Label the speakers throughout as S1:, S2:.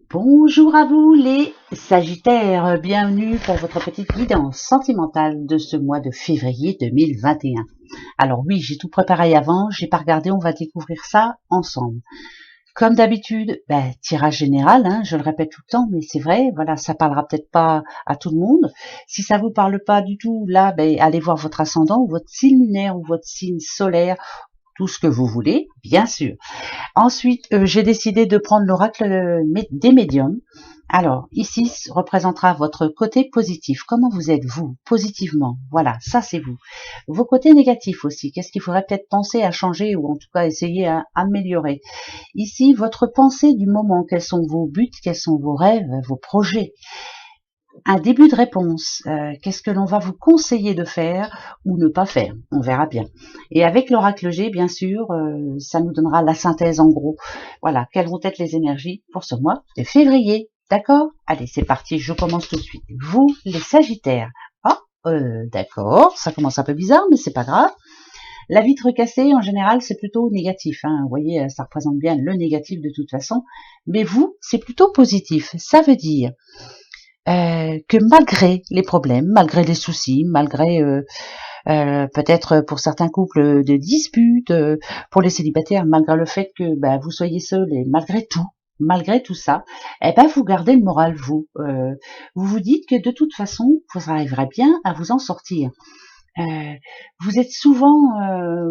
S1: Bonjour à vous les Sagittaires, bienvenue pour votre petite guidance sentimentale de ce mois de février 2021. Alors oui, j'ai tout préparé avant, j'ai pas regardé, on va découvrir ça ensemble. Comme d'habitude, tirage général, hein, je le répète tout le temps, mais c'est vrai, voilà, ça parlera peut-être pas à tout le monde. Si ça vous parle pas du tout, là, allez voir votre ascendant, ou votre signe lunaire, ou votre signe solaire, tout ce que vous voulez, bien sûr. Ensuite, j'ai décidé de prendre l'oracle des médiums. Alors, ici représentera votre côté positif. Comment vous êtes, vous, positivement? Voilà, ça c'est vous. Vos côtés négatifs aussi. Qu'est-ce qu'il faudrait peut-être penser à changer ou en tout cas essayer à améliorer? Ici, votre pensée du moment. Quels sont vos buts? Quels sont vos rêves? Vos projets? Un début de réponse. Qu'est-ce que l'on va vous conseiller de faire ou ne pas faire? On verra bien. Et avec l'oracle G, bien sûr, ça nous donnera la synthèse en gros. Voilà, quelles vont être les énergies pour ce mois de février. D'accord? Allez, c'est parti, je commence tout de suite. Vous, les Sagittaires. Ah, d'accord, ça commence un peu bizarre, mais c'est pas grave. La vitre cassée, en général, c'est plutôt négatif. Hein. Vous voyez, ça représente bien le négatif de toute façon. Mais vous, c'est plutôt positif. Ça veut dire que malgré les problèmes, malgré les soucis, malgré peut-être pour certains couples de disputes, pour les célibataires, malgré le fait que vous soyez seul et malgré tout ça, vous gardez le moral, vous. Vous vous dites que de toute façon, vous arriverez bien à vous en sortir. Euh, vous êtes souvent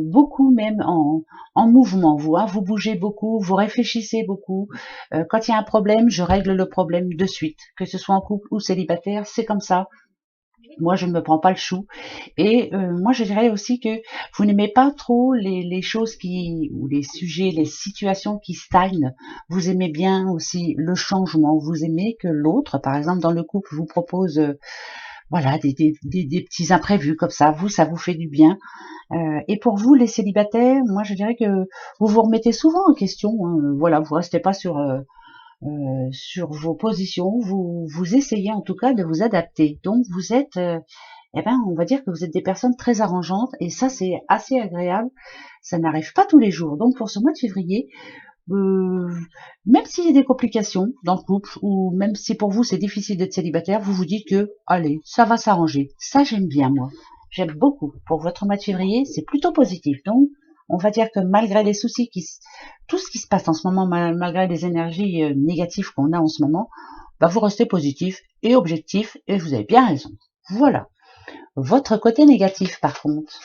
S1: beaucoup même en mouvement, vous, hein, vous bougez beaucoup, vous réfléchissez beaucoup. Quand il y a un problème, je règle le problème de suite, que ce soit en couple ou célibataire, c'est comme ça. Moi, je ne me prends pas le chou. Et moi, je dirais aussi que vous n'aimez pas trop les choses ou les sujets, les situations qui stagnent. Vous aimez bien aussi le changement. Vous aimez que l'autre, par exemple, dans le couple, vous propose voilà, des petits imprévus comme ça. Vous, ça vous fait du bien. Et pour vous, les célibataires, moi, je dirais que vous vous remettez souvent en question. Hein. Voilà, vous restez pas sur vos positions. Vous essayez en tout cas de vous adapter. Donc, vous êtes, on va dire que vous êtes des personnes très arrangeantes. Et ça, c'est assez agréable. Ça n'arrive pas tous les jours. Donc, pour ce mois de février, euh, même s'il y a des complications dans le couple, ou même si pour vous c'est difficile d'être célibataire, vous vous dites que, allez, ça va s'arranger. Ça, j'aime bien, moi. J'aime beaucoup. Pour votre mois de février, c'est plutôt positif. Donc, on va dire que malgré les soucis, tout ce qui se passe en ce moment, malgré les énergies négatives qu'on a en ce moment, vous restez positif et objectif, et vous avez bien raison. Voilà. Votre côté négatif, par contre,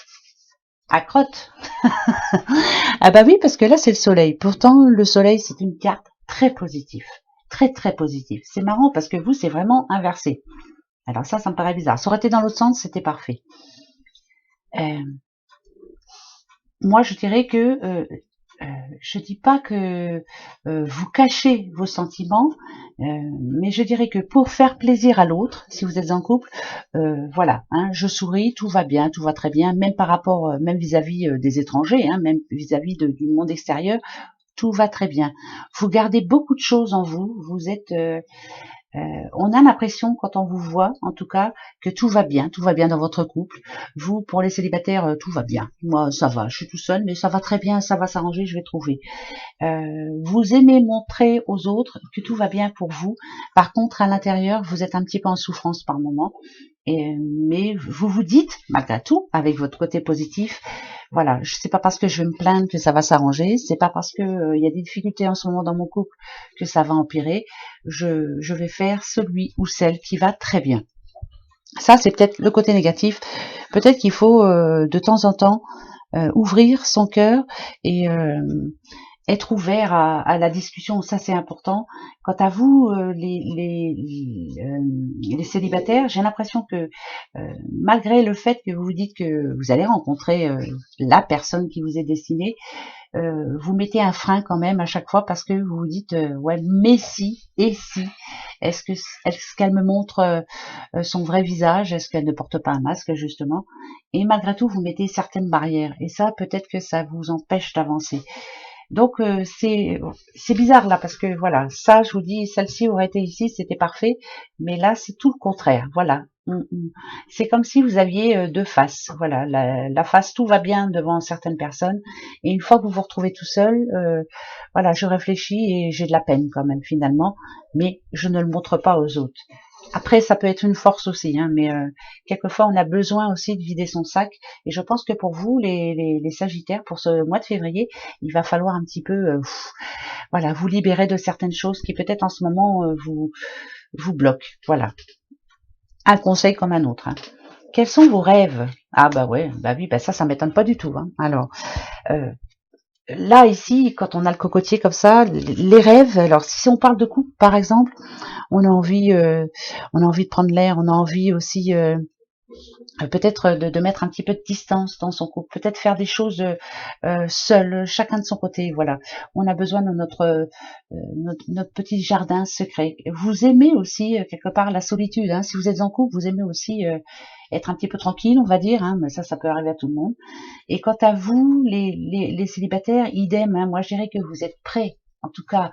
S1: à crotte. Ah bah oui, parce que là, c'est le soleil. Pourtant, le soleil, c'est une carte très positive. Très, très positive. C'est marrant parce que vous, c'est vraiment inversé. Alors ça me paraît bizarre. Ça aurait été dans l'autre sens, c'était parfait. Euh, Moi, je dirais que je dis pas que vous cachez vos sentiments, mais je dirais que pour faire plaisir à l'autre, si vous êtes en couple, voilà, hein, je souris, tout va bien, tout va très bien, même par rapport, même vis-à-vis des étrangers, hein, même vis-à-vis du monde extérieur, tout va très bien. Vous gardez beaucoup de choses en vous. Vous êtes, on a l'impression quand on vous voit, en tout cas, que tout va bien dans votre couple. Vous, pour les célibataires, tout va bien. Moi, ça va. Je suis tout seul, mais ça va très bien. Ça va s'arranger. Je vais trouver. Vous aimez montrer aux autres que tout va bien pour vous. Par contre, à l'intérieur, vous êtes un petit peu en souffrance par moment. Mais vous vous dites, malgré tout, avec votre côté positif, voilà, c'est pas parce que je vais me plaindre que ça va s'arranger, c'est pas parce que il y a des difficultés en ce moment dans mon couple que ça va empirer. Je vais faire celui ou celle qui va très bien. Ça, c'est peut-être le côté négatif. Peut-être qu'il faut de temps en temps ouvrir son cœur et être ouvert à la discussion, ça c'est important. Quant à vous, les célibataires, j'ai l'impression que malgré le fait que vous vous dites que vous allez rencontrer la personne qui vous est destinée, vous mettez un frein quand même à chaque fois parce que vous vous dites ouais mais si et si est-ce qu'elle me montre son vrai visage, est-ce qu'elle ne porte pas un masque justement, et malgré tout vous mettez certaines barrières et ça peut-être que ça vous empêche d'avancer. Donc c'est bizarre là parce que voilà, ça je vous dis, celle-ci aurait été ici, c'était parfait, mais là c'est tout le contraire. Voilà, c'est comme si vous aviez deux faces. Voilà, la face tout va bien devant certaines personnes, et une fois que vous vous retrouvez tout seul, voilà, je réfléchis et j'ai de la peine quand même finalement, mais je ne le montre pas aux autres. Après, ça peut être une force aussi, hein, mais quelquefois on a besoin aussi de vider son sac. Et je pense que pour vous, les Sagittaires, pour ce mois de février, il va falloir un petit peu, voilà, vous libérer de certaines choses qui peut-être en ce moment vous bloquent. Voilà, un conseil comme un autre. Hein. Quels sont vos rêves? Ah bah ouais, bah oui, bah ça m'étonne pas du tout. Hein. Alors là ici, quand on a le cocotier comme ça, les rêves. Alors si on parle de couple, par exemple, on a envie de prendre l'air, on a envie aussi peut-être de mettre un petit peu de distance dans son couple, peut-être faire des choses seul, chacun de son côté. Voilà, on a besoin de notre petit jardin secret. Vous aimez aussi quelque part la solitude. Hein. Si vous êtes en couple, vous aimez aussi être un petit peu tranquille, on va dire. Hein, mais ça peut arriver à tout le monde. Et quant à vous, les célibataires, idem. Hein, moi, je dirais que vous êtes prêts. En tout cas,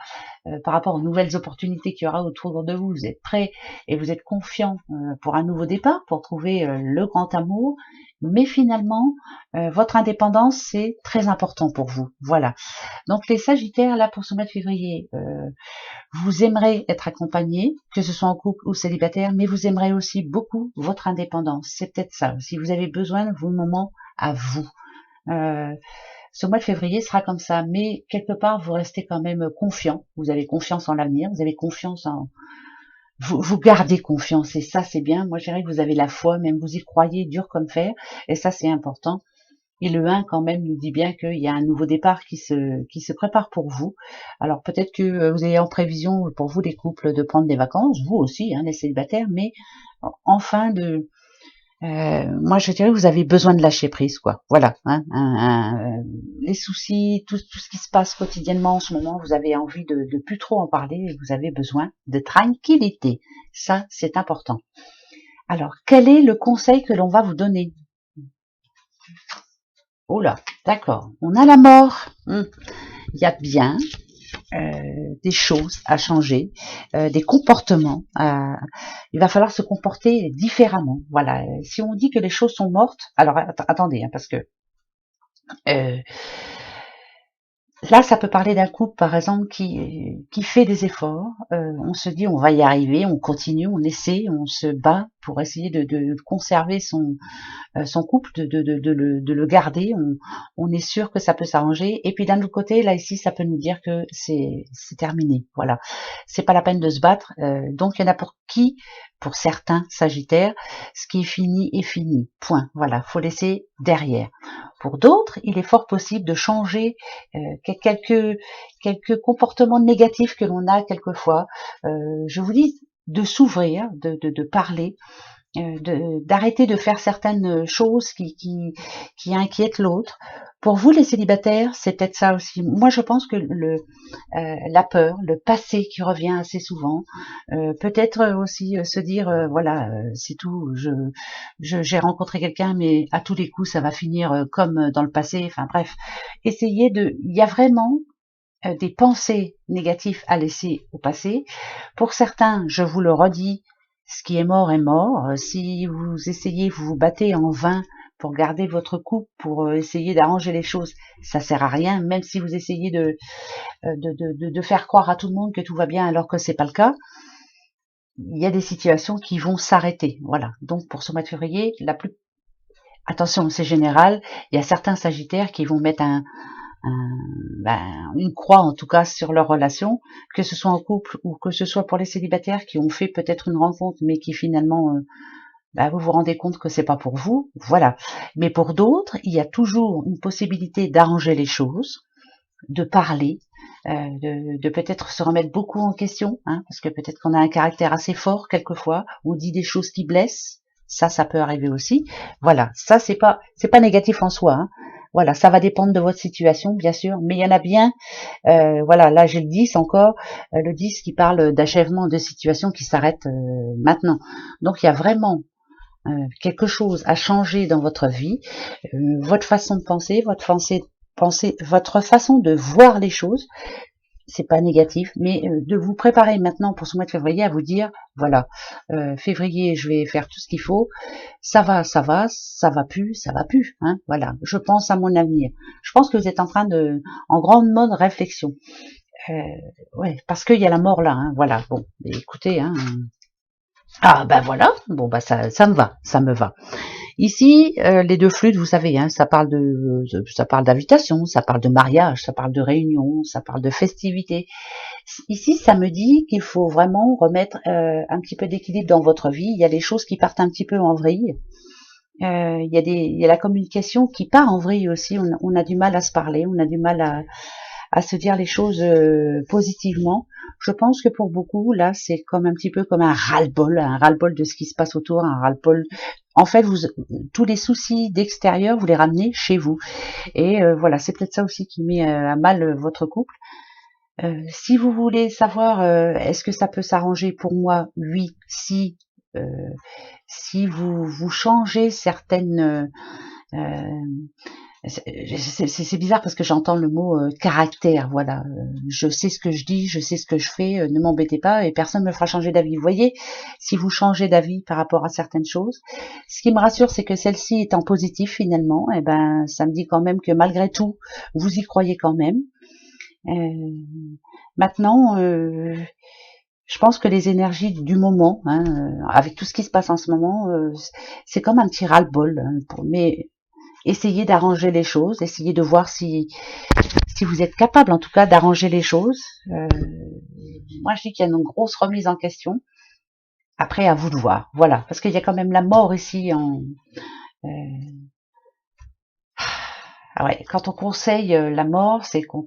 S1: par rapport aux nouvelles opportunités qu'il y aura autour de vous, vous êtes prêts et vous êtes confiant pour un nouveau départ, pour trouver le grand amour. Mais finalement, votre indépendance, c'est très important pour vous. Voilà. Donc les Sagittaires, là, pour ce mois de février, vous aimerez être accompagné, que ce soit en couple ou célibataire, mais vous aimerez aussi beaucoup votre indépendance. C'est peut-être ça. Si vous avez besoin de vos moments à vous. Ce mois de février sera comme ça, mais quelque part, vous restez quand même confiant. Vous avez confiance en l'avenir, vous avez confiance en... Vous gardez confiance, et ça, c'est bien. Moi, je dirais que vous avez la foi, même vous y croyez dur comme fer, et ça, c'est important. Et le 1, quand même, nous dit bien qu'il y a un nouveau départ qui se prépare pour vous. Alors, peut-être que vous avez en prévision, pour vous, les couples, de prendre des vacances, vous aussi, hein, les célibataires, mais enfin moi, je dirais que vous avez besoin de lâcher prise, quoi. Voilà. Hein, les soucis, tout ce qui se passe quotidiennement en ce moment, vous avez envie de plus trop en parler et vous avez besoin de tranquillité. Ça, c'est important. Alors, quel est le conseil que l'on va vous donner? Oh là, d'accord. On a la mort. Il y a bien des choses à changer, des comportements. Il va falloir se comporter différemment. Voilà. Si on dit que les choses sont mortes, alors attendez, hein, parce que là, ça peut parler d'un couple, par exemple, qui fait des efforts. On se dit, on va y arriver, on continue, on essaie, on se bat pour essayer de conserver son couple, de le garder. On est sûr que ça peut s'arranger. Et puis d'un autre côté, là ici, ça peut nous dire que c'est terminé. Voilà, c'est pas la peine de se battre. Donc il y en a pour certains Sagittaires, ce qui est fini. Point. Voilà, faut laisser derrière. Pour d'autres, il est fort possible de changer quelques comportements négatifs que l'on a quelquefois. Je vous dis de s'ouvrir, de parler, d'arrêter de faire certaines choses qui inquiètent l'autre. Pour vous, les célibataires, c'est peut-être ça aussi. Moi, je pense que la peur, le passé qui revient assez souvent, peut-être aussi se dire, voilà, c'est tout, j'ai rencontré quelqu'un, mais à tous les coups, ça va finir comme dans le passé. Enfin bref, il y a vraiment des pensées négatives à laisser au passé. Pour certains, je vous le redis, ce qui est mort est mort. Si vous essayez, vous vous battez en vain pour garder votre couple, pour essayer d'arranger les choses, ça sert à rien, même si vous essayez de faire croire à tout le monde que tout va bien alors que c'est pas le cas. Il y a des situations qui vont s'arrêter. Voilà. Donc pour ce mois de février, attention, c'est général. Il y a certains Sagittaires qui vont mettre une croix en tout cas sur leur relation, que ce soit en couple ou que ce soit pour les célibataires qui ont fait peut-être une rencontre mais qui finalement vous vous rendez compte que c'est pas pour vous, voilà. Mais pour d'autres, il y a toujours une possibilité d'arranger les choses, de parler, de peut-être se remettre beaucoup en question, hein, parce que peut-être qu'on a un caractère assez fort quelquefois, on dit des choses qui blessent, ça peut arriver aussi. Voilà, ça c'est pas négatif en soi. Hein. Voilà, ça va dépendre de votre situation, bien sûr, mais il y en a bien, voilà, là j'ai le 10 encore, le 10 qui parle d'achèvement de situation qui s'arrête maintenant. Donc il y a vraiment quelque chose à changer dans votre vie, votre façon de penser, votre pensez, votre façon de voir les choses, c'est pas négatif, mais de vous préparer maintenant pour ce mois de février à vous dire, voilà, février, je vais faire tout ce qu'il faut, ça va, ça va plus, hein, voilà, je pense à mon avenir. Je pense que vous êtes en grande mode réflexion. Ouais, parce qu'il y a la mort là, hein, voilà, bon, écoutez, hein, ah ben voilà, bon bah ça me va, ça me va. Ici, les deux flûtes, vous savez, hein, ça parle d'invitation, ça parle de mariage, ça parle de réunion, ça parle de festivité. Ici, ça me dit qu'il faut vraiment remettre un petit peu d'équilibre dans votre vie. Il y a des choses qui partent un petit peu en vrille. Il y a la communication qui part en vrille aussi. On a du mal à se parler, on a du mal à se dire les choses positivement. Je pense que pour beaucoup, là, c'est comme un petit peu comme un ras-le-bol de ce qui se passe autour, un ras-le-bol. En fait, tous les soucis d'extérieur, vous les ramenez chez vous. Et voilà, c'est peut-être ça aussi qui met à mal votre couple. Si vous voulez savoir, est-ce que ça peut s'arranger pour moi? Oui, euh, si vous changez certaines c'est bizarre parce que j'entends le mot caractère, voilà. Je sais ce que je dis, je sais ce que je fais, ne m'embêtez pas et personne ne me fera changer d'avis. Vous voyez, si vous changez d'avis par rapport à certaines choses, ce qui me rassure, c'est que celle-ci étant positive finalement, eh ben, ça me dit quand même que malgré tout, vous y croyez quand même. Maintenant, je pense que les énergies du moment, hein, avec tout ce qui se passe en ce moment, c'est comme un petit ras-le-bol. Hein, mais essayez d'arranger les choses, essayez de voir si vous êtes capable, en tout cas, d'arranger les choses. Moi, je dis qu'il y a une grosse remise en question. Après, à vous de voir. Voilà, parce qu'il y a quand même la mort ici euh, ah ouais, quand on conseille la mort, c'est qu'on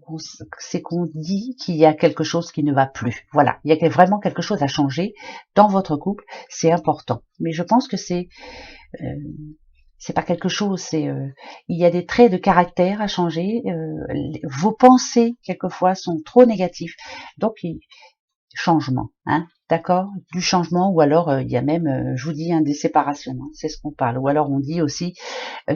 S1: dit qu'il y a quelque chose qui ne va plus. Voilà, il y a vraiment quelque chose à changer dans votre couple, c'est important. Mais je pense que euh, c'est pas quelque chose, il y a des traits de caractère à changer. Vos pensées quelquefois sont trop négatives, donc changement, hein, d'accord, du changement, ou alors il y a même, je vous dis, des séparations, hein, c'est ce qu'on parle, ou alors on dit aussi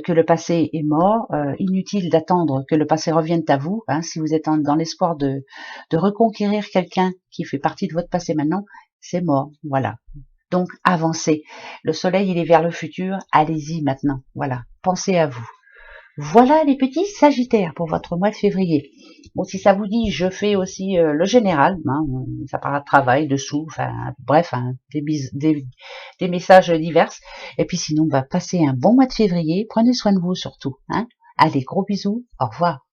S1: que le passé est mort, inutile d'attendre que le passé revienne à vous, hein, si vous êtes dans l'espoir de reconquérir quelqu'un qui fait partie de votre passé maintenant, c'est mort, voilà. Donc avancez, le soleil il est vers le futur, allez-y maintenant, voilà, pensez à vous. Voilà les petits sagittaires pour votre mois de février. Bon, si ça vous dit, je fais aussi le général, hein, ça parle de travail, de sous, enfin bref, hein, des messages divers. Et puis sinon, bah, passez un bon mois de février, prenez soin de vous surtout. Hein. Allez, gros bisous, au revoir.